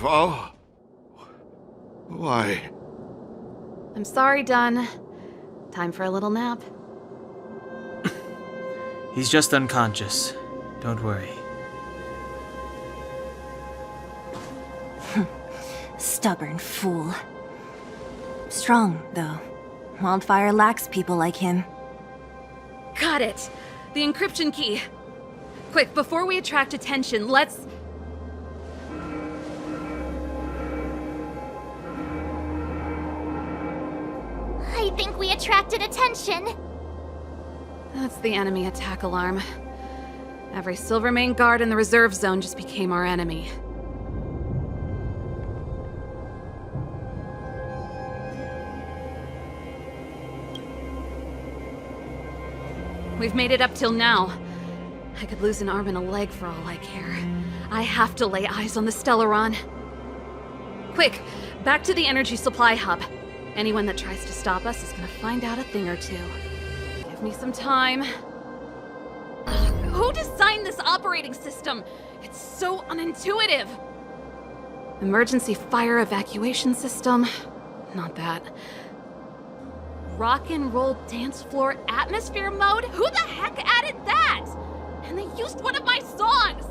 Serval? Why? I'm sorry, Dunn. Time for a little nap. He's just unconscious. Don't worry. Stubborn fool. Strong, though. Wildfire lacks people like him. Got it! The encryption key. Quick, before we attract attention, let's... I think we attracted attention. That's the enemy attack alarm. Every Silvermane guard in the reserve zone just became our enemy. We've made it up till now. I could lose an arm and a leg for all I care. I have to lay eyes on the Stellaron. Quick, back to the energy supply hub. Anyone that tries to stop us is gonna find out a thing or two. Give me some time. Ugh, who designed this operating system? It's so unintuitive. Emergency fire evacuation system? Not that. Rock and roll dance floor atmosphere mode? Who the heck added that? And they used one of my songs!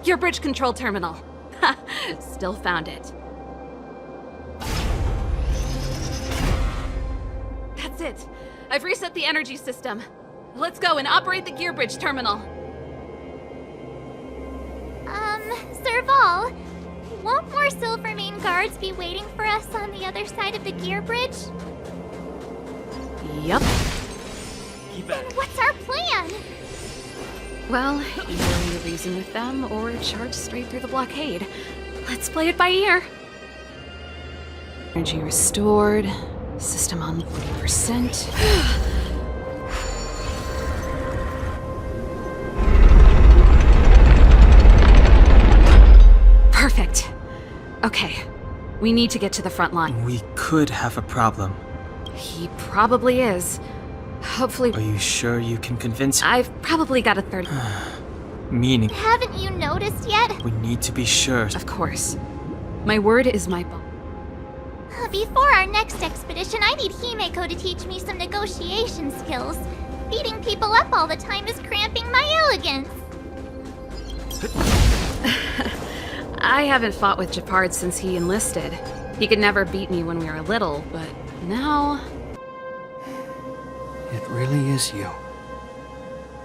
Gear bridge control terminal. Still found it. That's it. I've reset the energy system. Let's go and operate the gear bridge terminal. Serval, won't more Silvermane guards be waiting for us on the other side of the gear bridge? Yup. Then what's our plan? Well, either we reason with them or charge straight through the blockade. Let's play it by ear. Energy restored. System on 40%. Perfect. Okay. We need to get to the front line. We could have a problem. He probably is. Hopefully... Are you sure you can convince him? I've probably got a third... Meaning... Haven't you noticed yet? We need to be sure. Of course. My word is my bond. Before our next expedition, I need Himeko to teach me some negotiation skills. Beating people up all the time is cramping my elegance. I haven't fought with Japard since he enlisted. He could never beat me when we were little, but now... It really is you.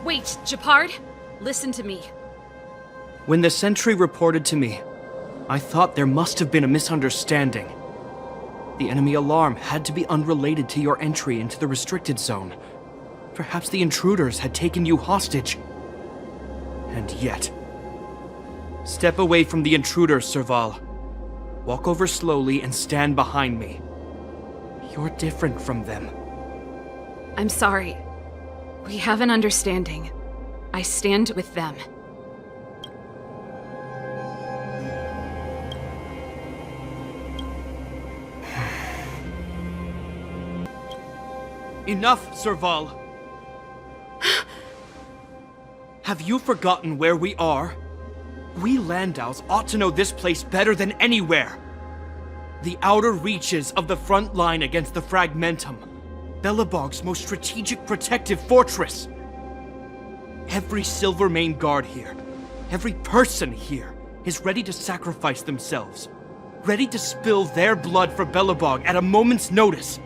Wait, Japard? Listen to me. When the sentry reported to me, I thought there must have been a misunderstanding. The enemy alarm had to be unrelated to your entry into the restricted zone. Perhaps the intruders had taken you hostage. And yet... Step away from the intruders, Serval. Walk over slowly and stand behind me. You're different from them. I'm sorry. We have an understanding. I stand with them. Enough, Serval! Have you forgotten where we are? We Landaus ought to know this place better than anywhere. The outer reaches of the front line against the Fragmentum. Belobog's most strategic protective fortress. Every Silvermane guard here, every person here, is ready to sacrifice themselves. Ready to spill their blood for Belobog at a moment's notice.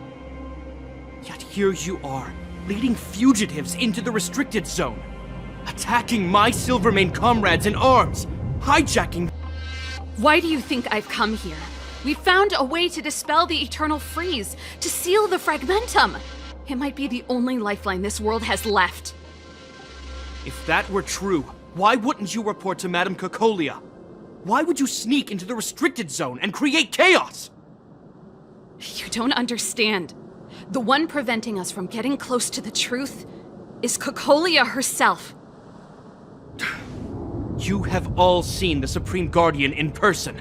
Yet here you are, leading fugitives into the restricted zone. Attacking my Silvermane comrades in arms. Hijacking... Why do you think I've come here? We found a way to dispel the eternal freeze, to seal the Fragmentum. It might be the only lifeline this world has left. If that were true, why wouldn't you report to Madame Cocolia? Why would you sneak into the restricted zone and create chaos? You don't understand. The one preventing us from getting close to the truth is Cocolia herself. You have all seen the Supreme Guardian in person.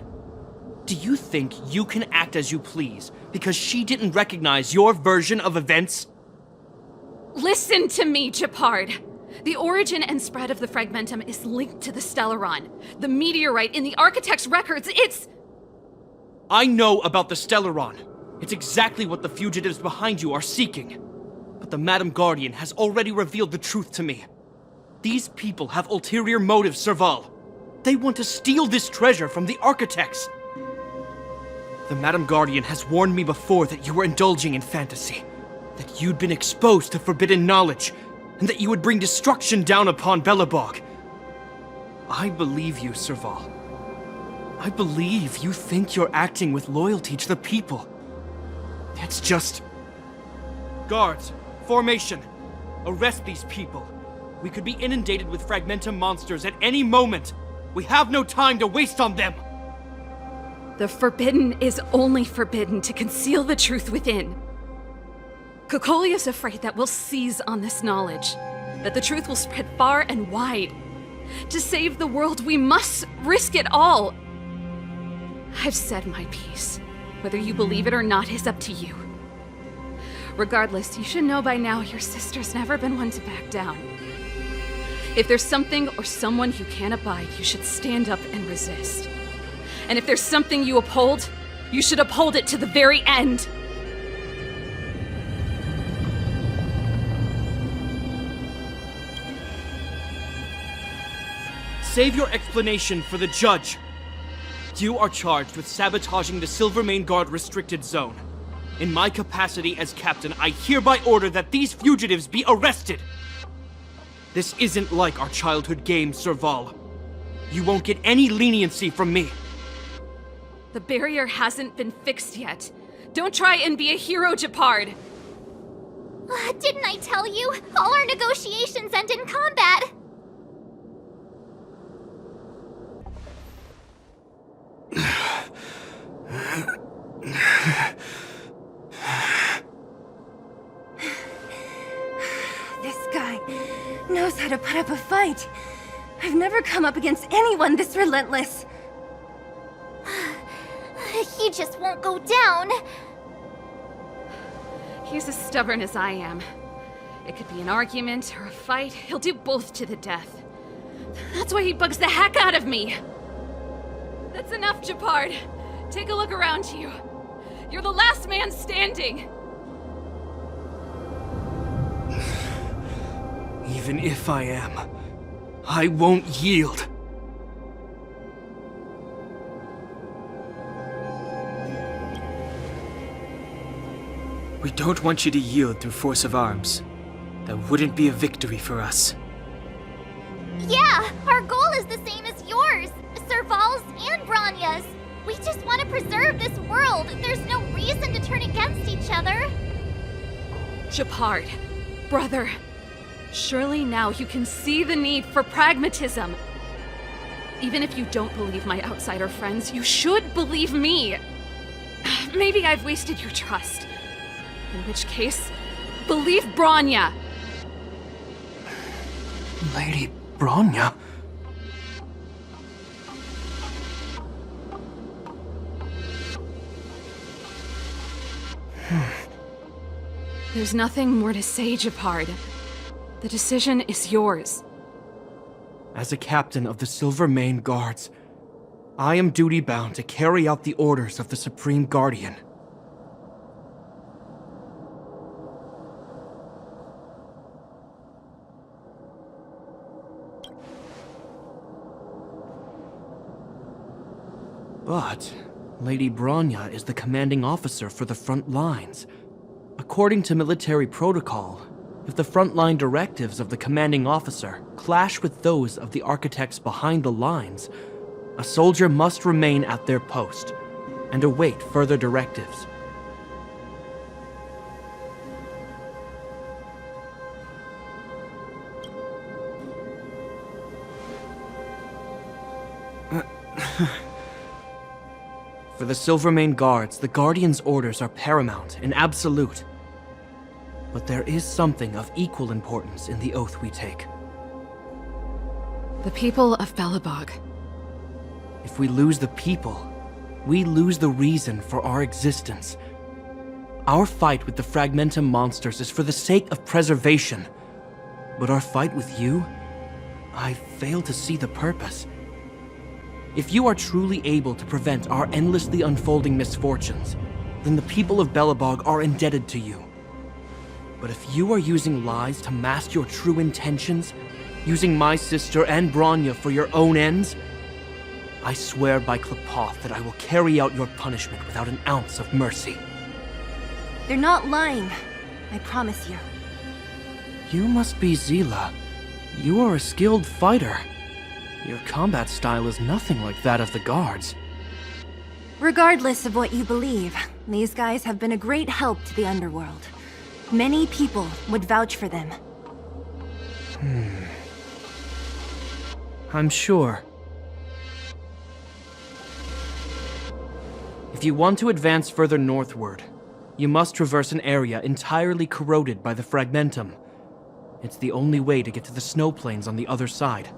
Do you think you can act as you please because she didn't recognize your version of events? Listen to me, Japard. The origin and spread of the Fragmentum is linked to the Stellaron. The meteorite in the Architect's records, it's... I know about the Stellaron. It's exactly what the fugitives behind you are seeking. But the Madam Guardian has already revealed the truth to me. These people have ulterior motives, Serval. They want to steal this treasure from the Architects. The Madam Guardian has warned me before that you were indulging in fantasy, that you'd been exposed to forbidden knowledge, and that you would bring destruction down upon Belobog. I believe you, Serval. I believe you think you're acting with loyalty to the people. It's just... Guards, formation. Arrest these people. We could be inundated with Fragmentum monsters at any moment. We have no time to waste on them. The forbidden is only forbidden to conceal the truth within. Kokolia's afraid that we'll seize on this knowledge, that the truth will spread far and wide. To save the world, we must risk it all. I've said my piece. Whether you believe it or not is up to you. Regardless, you should know by now your sister's never been one to back down. If there's something or someone you can't abide, you should stand up and resist. And if there's something you uphold, you should uphold it to the very end. Save your explanation for the judge. You are charged with sabotaging the Silvermane Guard restricted zone. In my capacity as captain, I hereby order that these fugitives be arrested. This isn't like our childhood game, Serval. You won't get any leniency from me. The barrier hasn't been fixed yet. Don't try and be a hero, Japard. Didn't I tell you? All our negotiations end in combat. This guy knows how to put up a fight. I've never come up against anyone this relentless. He just won't go down. He's as stubborn as I am. It could be an argument or a fight. He'll do both to the death. That's why he bugs the heck out of me. That's enough, Japard. Take a look around you. You're the last man standing. Even if I am, I won't yield. We don't want you to yield through force of arms. That wouldn't be a victory for us. Yeah, our goal is the same as yours, Serval's and Branya's. We just want to preserve this world. There's no reason to turn against each other. Japard, brother, surely now you can see the need for pragmatism. Even if you don't believe my outsider friends, you should believe me. Maybe I've wasted your trust. In which case, believe Branya. Lady Branya? There's nothing more to say, Japard. The decision is yours. As a captain of the Silvermane Guards, I am duty-bound to carry out the orders of the Supreme Guardian. But Lady Branya is the commanding officer for the front lines. According to military protocol, if the frontline directives of the commanding officer clash with those of the architects behind the lines, a soldier must remain at their post and await further directives. For the Silvermane Guards, the Guardian's orders are paramount and absolute. But there is something of equal importance in the oath we take. The people of Belobog. If we lose the people, we lose the reason for our existence. Our fight with the Fragmentum monsters is for the sake of preservation. But our fight with you? I fail to see the purpose. If you are truly able to prevent our endlessly unfolding misfortunes, then the people of Belobog are indebted to you. But if you are using lies to mask your true intentions, using my sister and Bronya for your own ends, I swear by Klapoth that I will carry out your punishment without an ounce of mercy. They're not lying. I promise you. You must be Zila. You are a skilled fighter. Your combat style is nothing like that of the guards. Regardless of what you believe, these guys have been a great help to the underworld. Many people would vouch for them. I'm sure. If you want to advance further northward, you must traverse an area entirely corroded by the fragmentum. It's the only way to get to the snow plains on the other side.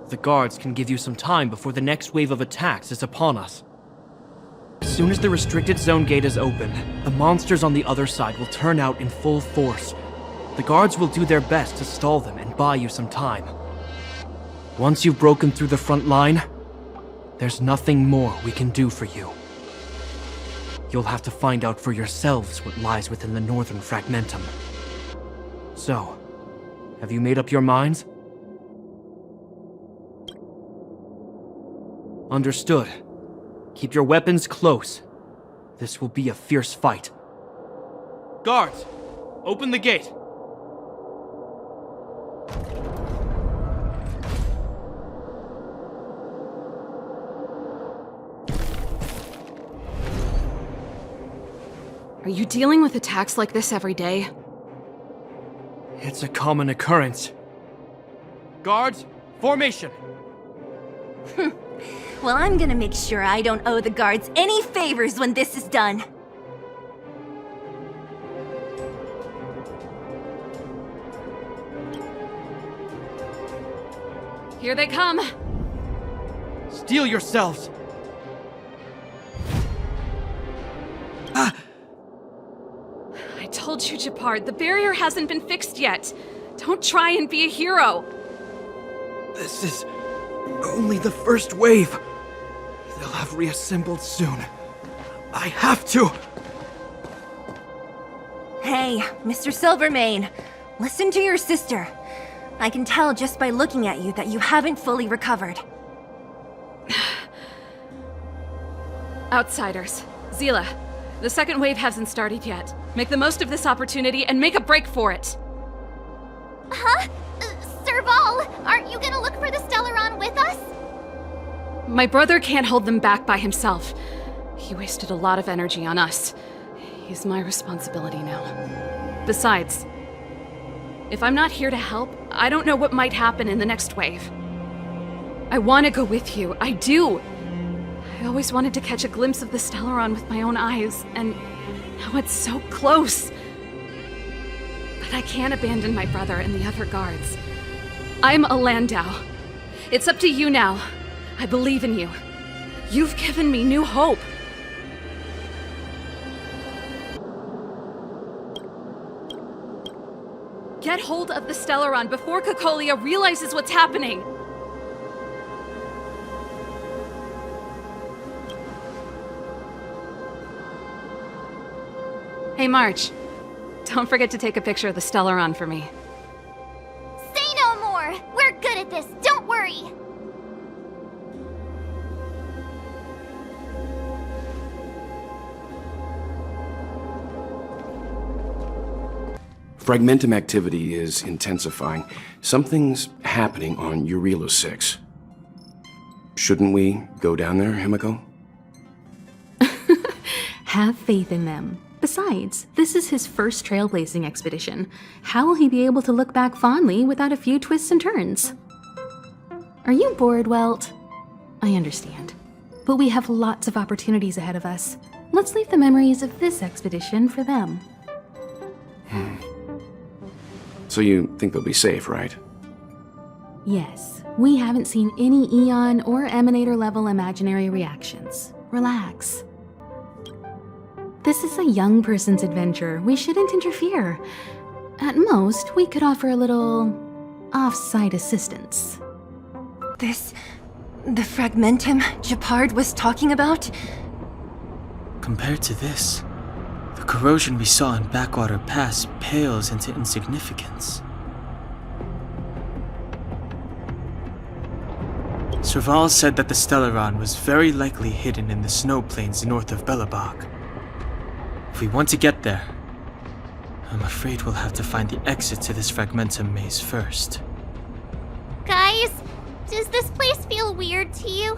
The guards can give you some time before the next wave of attacks is upon us. As soon as the restricted zone gate is open, the monsters on the other side will turn out in full force. The guards will do their best to stall them and buy you some time. Once you've broken through the front line, there's nothing more we can do for you. You'll have to find out for yourselves what lies within the northern fragmentum. So, have you made up your minds? Understood. Keep your weapons close. This will be a fierce fight. Guards, open the gate. Are you dealing with attacks like this every day? It's a common occurrence. Guards, formation! Well, I'm gonna make sure I don't owe the guards any favors when this is done. Here they come! Steel yourselves! I told you, Japard, the barrier hasn't been fixed yet. Don't try and be a hero. This is only the first wave. They'll have reassembled soon. I have to! Hey, Mr. Silvermane, listen to your sister. I can tell just by looking at you that you haven't fully recovered. Outsiders. Zila, the second wave hasn't started yet. Make the most of this opportunity and make a break for it. Huh? Serval, aren't you gonna look for the Stellaron with us? My brother can't hold them back by himself. He wasted a lot of energy on us. He's my responsibility now. Besides, if I'm not here to help, I don't know what might happen in the next wave. I want to go with you. I do. I always wanted to catch a glimpse of the Stellaron with my own eyes, and now it's so close. But I can't abandon my brother and the other guards. I'm a Landau. It's up to you now. I believe in you. You've given me new hope. Get hold of the Stellaron before Cocolia realizes what's happening. Hey, March. Don't forget to take a picture of the Stellaron for me. Say no more! We're good at this, don't worry! Fragmentum activity is intensifying. Something's happening on Eurilo 6. Shouldn't we go down there, Himiko? Have faith in them. Besides, this is his first trailblazing expedition. How will he be able to look back fondly without a few twists and turns? Are you bored, Welt? I understand. But we have lots of opportunities ahead of us. Let's leave the memories of this expedition for them. So you think they'll be safe, right? Yes, we haven't seen any Eon or Emanator level imaginary reactions. Relax. This is a young person's adventure. We shouldn't interfere. At most, we could offer a little off-site assistance. The fragmentum Gepard was talking about? Compared to this, the corrosion we saw in Backwater Pass pales into insignificance. Serval said that the Stellaron was very likely hidden in the snow plains north of Belobog. If we want to get there, I'm afraid we'll have to find the exit to this fragmentum maze first. Guys, does this place feel weird to you?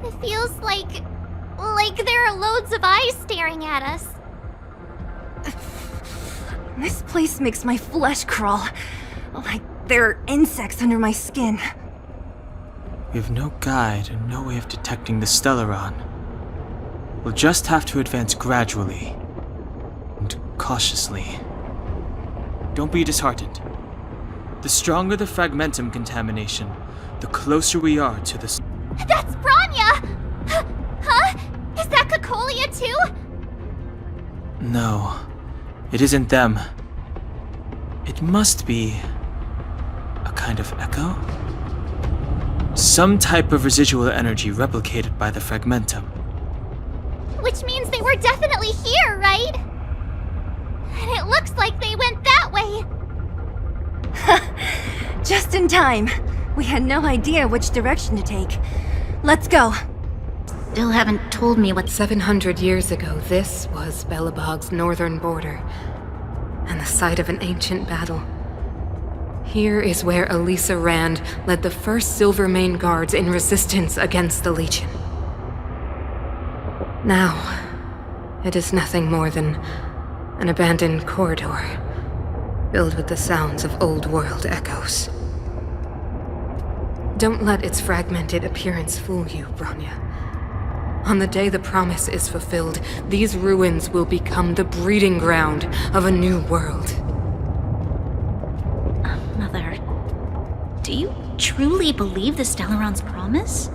It feels like there are loads of eyes staring at us. This place makes my flesh crawl. Like there are insects under my skin. We have no guide and no way of detecting the Stellaron. We'll just have to advance gradually and cautiously. Don't be disheartened. The stronger the fragmentum contamination, the closer we are to the... That's Bronya! Huh? Is that Cocolia too? No, it isn't them. It must be a kind of echo? Some type of residual energy replicated by the fragmentum. Which means they were definitely here, right? And it looks like they went that way. Just in time. We had no idea which direction to take. Let's go. Still haven't told me what 700 years ago, this was Belobog's northern border, and the site of an ancient battle. Here is where Elisa Rand led the first Silvermane Guards in resistance against the Legion. Now, it is nothing more than an abandoned corridor, filled with the sounds of old-world echoes. Don't let its fragmented appearance fool you, Bronya. On the day the promise is fulfilled, these ruins will become the breeding ground of a new world. Mother, do you truly believe the Stellaron's promise?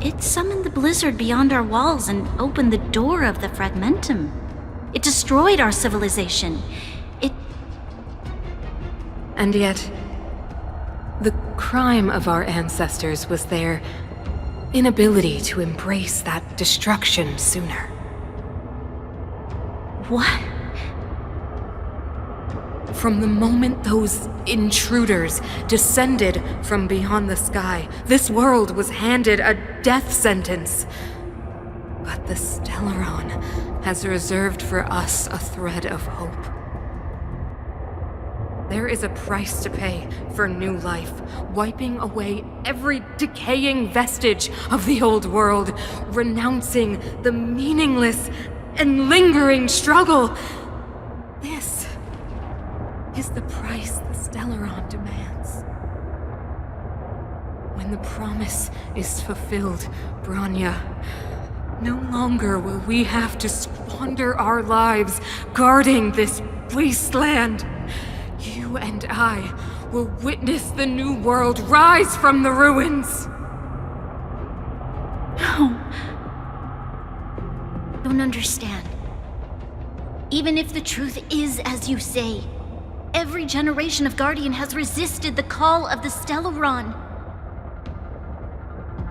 It summoned the blizzard beyond our walls and opened the door of the fragmentum. It destroyed our civilization. And yet, the crime of our ancestors was their inability to embrace that destruction sooner. What? From the moment those intruders descended from beyond the sky, this world was handed a death sentence. But the Stellaron has reserved for us a thread of hope. There is a price to pay for new life, wiping away every decaying vestige of the old world, renouncing the meaningless and lingering struggle. This is the price the Stellaron demands. When the promise is fulfilled, Bronya, no longer will we have to squander our lives guarding this wasteland. You and I will witness the new world rise from the ruins. No. Don't understand. Even if the truth is as you say, every generation of Guardian has resisted the call of the Stellaron.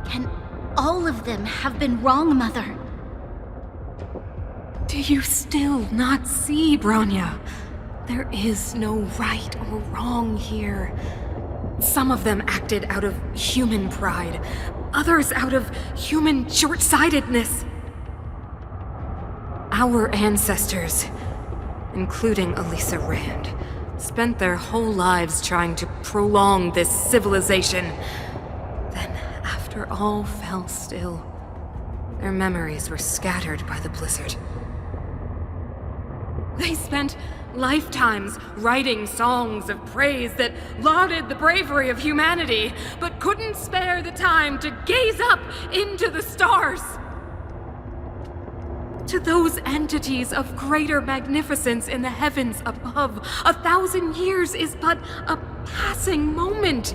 Can all of them have been wrong, Mother? Do you still not see, Bronya? There is no right or wrong here. Some of them acted out of human pride, others out of human short-sightedness. Our ancestors, including Elisa Rand, spent their whole lives trying to prolong this civilization. Then, after all fell still, their memories were scattered by the blizzard. They spent lifetimes writing songs of praise that lauded the bravery of humanity, but couldn't spare the time to gaze up into the stars. To those entities of greater magnificence in the heavens above, 1,000 years is but a passing moment.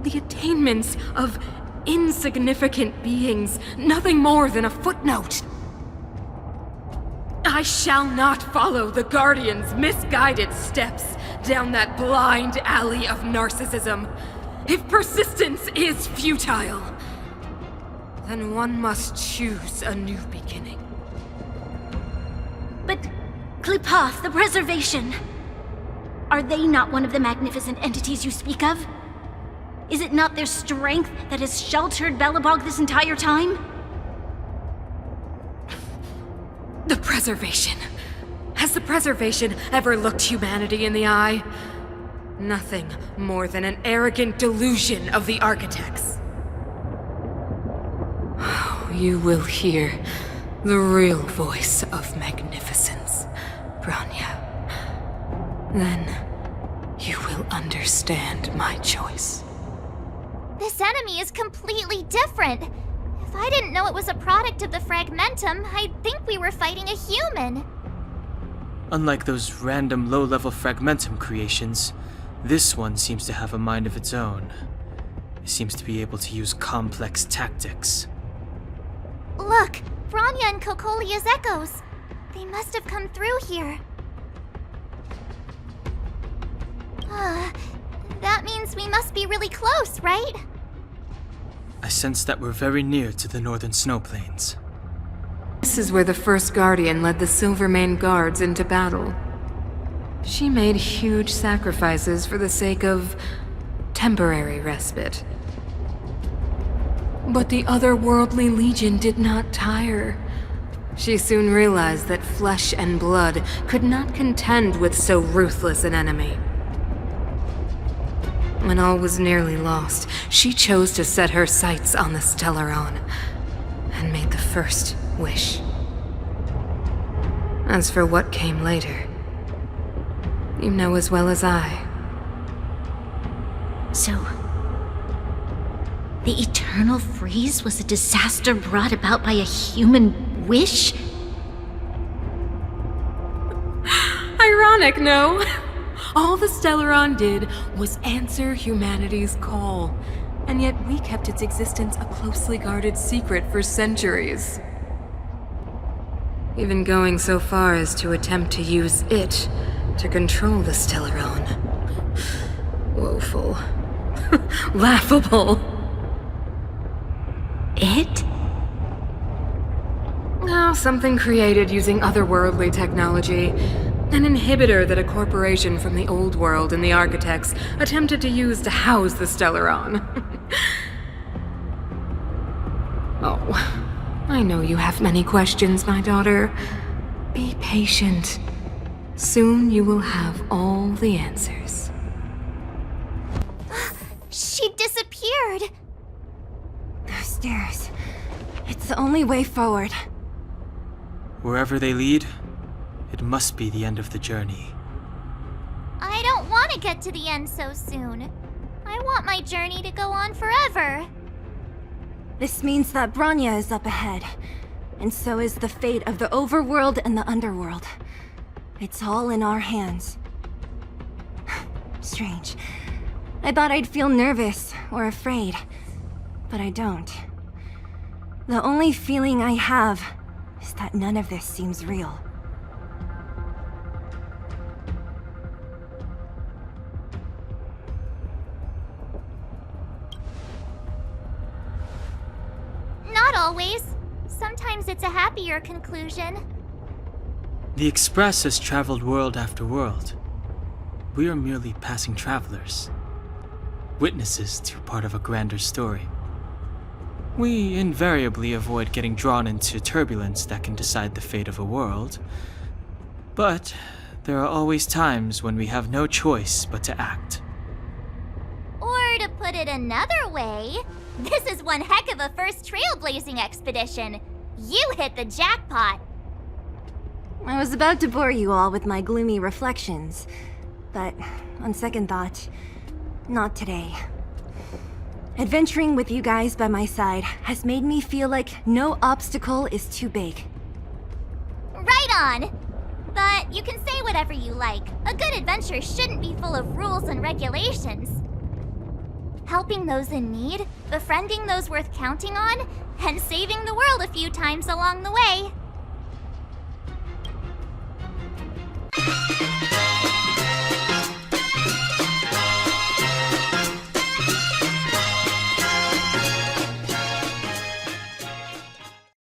The attainments of insignificant beings, nothing more than a footnote. I shall not follow the Guardian's misguided steps down that blind alley of narcissism. If persistence is futile, then one must choose a new beginning. But Klipoth, the Preservation, are they not one of the magnificent entities you speak of? Is it not their strength that has sheltered Belobog this entire time? The Preservation. Has the Preservation ever looked humanity in the eye? Nothing more than an arrogant delusion of the architects. You will hear the real voice of magnificence, Bronya. Then you will understand my choice. This enemy is completely different. If I didn't know it was a product of the Fragmentum, I'd think we were fighting a human. Unlike those random low-level Fragmentum creations, this one seems to have a mind of its own. It seems to be able to use complex tactics. Look, Bronya and Kokolia's echoes. They must have come through here. That means we must be really close, right? I sense that we're very near to the northern snow plains. This is where the first Guardian led the Silvermane Guards into battle. She made huge sacrifices for the sake of temporary respite. But the otherworldly Legion did not tire. She soon realized that flesh and blood could not contend with so ruthless an enemy. When all was nearly lost, she chose to set her sights on the Stellaron and made the first wish. As for what came later, you know as well as I. So, the eternal freeze was a disaster brought about by a human wish? Ironic, no? All the Stellaron did was answer humanity's call, and yet we kept its existence a closely guarded secret for centuries. Even going so far as to attempt to use it to control the Stellaron. Woeful. Laughable. It? Oh, something created using otherworldly technology. An inhibitor that a corporation from the old world and the architects attempted to use to house the Stellaron. Oh, I know you have many questions, my daughter. Be patient. Soon you will have all the answers. She disappeared. Those stairs. It's the only way forward. Wherever they lead, it must be the end of the journey. I don't want to get to the end so soon. I want my journey to go on forever. This means that Bronya is up ahead, and so is the fate of the overworld and the underworld. It's all in our hands. Strange. I thought I'd feel nervous or afraid, but I don't. The only feeling I have is that none of this seems real. Not always. Sometimes it's a happier conclusion. The Express has traveled world after world. We are merely passing travelers, witnesses to part of a grander story. We invariably avoid getting drawn into turbulence that can decide the fate of a world, but there are always times when we have no choice but to act. Or to put it another way, this is one heck of a first trailblazing expedition. You hit the jackpot. I was about to bore you all with my gloomy reflections, but on second thought, not today. Adventuring with you guys by my side has made me feel like no obstacle is too big. Right on! But you can say whatever you like. A good adventure shouldn't be full of rules and regulations. Helping those in need, befriending those worth counting on, and saving the world a few times along the way.